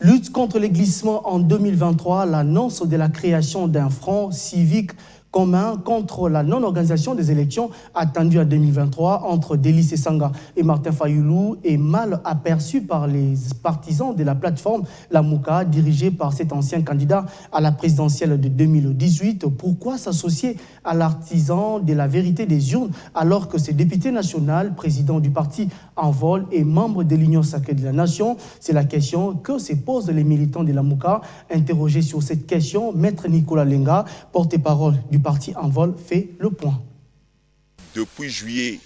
Lutte contre les glissements en 2023, l'annonce de la création d'un front civique commun contre la non-organisation des élections attendues en 2023 entre Délice Essanga et Martin Fayoulou est mal aperçu par les partisans de la plateforme Lamouka, dirigée par cet ancien candidat à la présidentielle de 2018. Pourquoi s'associer à l'artisan de la vérité des urnes alors que ce député national, président du parti Envol et membre de l'Union sacrée de la nation? C'est la question que se posent les militants de Lamouka. Interrogé sur cette question, Maître Nicolas Lenga, porte-parole du parti Envol, fait le point. Depuis juillet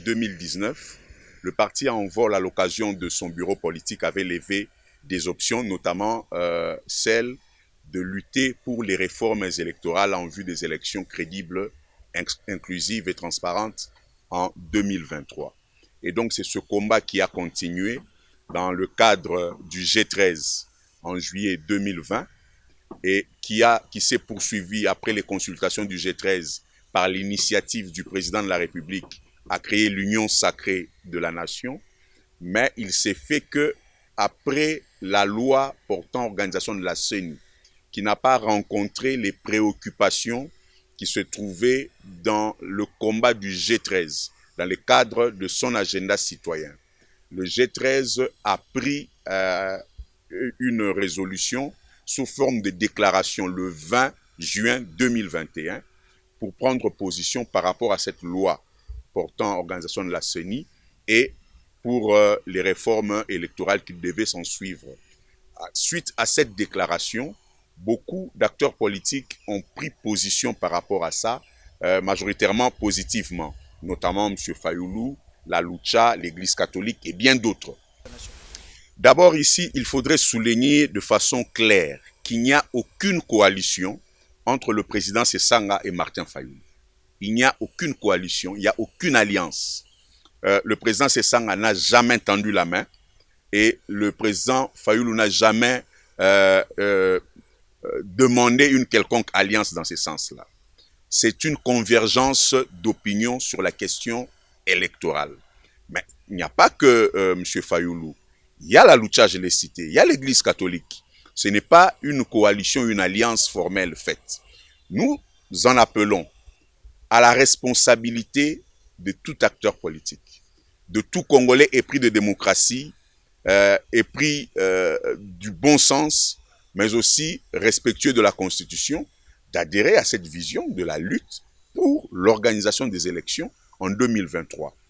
2019, le parti Envol, à l'occasion de son bureau politique, avait levé des options, notamment celle de lutter pour les réformes électorales en vue des élections crédibles, inclusives et transparentes en 2023. Et donc c'est ce combat qui a continué dans le cadre du G13 en juillet 2020 et qui s'est poursuivi après les consultations du G13 par l'initiative du président de la République à créer l'Union sacrée de la nation. Mais il s'est fait que après la loi portant organisation de la CENI, qui n'a pas rencontré les préoccupations qui se trouvaient dans le combat du G13, dans le cadre de son agenda citoyen. Le G13 a pris une résolution sous forme de déclaration le 20 juin 2021 pour prendre position par rapport à cette loi portant organisation de la CENI et pour les réformes électorales qui devaient s'en suivre. Suite à cette déclaration, beaucoup d'acteurs politiques ont pris position par rapport à ça, majoritairement positivement, notamment M. Fayoulou, la Lucha, l'Église catholique et bien d'autres. D'abord ici, il faudrait souligner de façon claire qu'il n'y a aucune coalition entre le président Sesanga et Martin Fayoulou. Il n'y a aucune coalition, il n'y a aucune alliance. Le président Sesanga n'a jamais tendu la main et le président Fayoulou n'a jamais demandé une quelconque alliance dans ce sens-là. C'est une convergence d'opinion sur la question électorale. Mais il n'y a pas que M. Fayoulou. Il y a la Lucha, je l'ai cité, il y a l'Église catholique. Ce n'est pas une coalition, une alliance formelle faite. Nous en appelons à la responsabilité de tout acteur politique, de tout Congolais épris de démocratie, épris du bon sens, mais aussi respectueux de la Constitution, d'adhérer à cette vision de la lutte pour l'organisation des élections en 2023.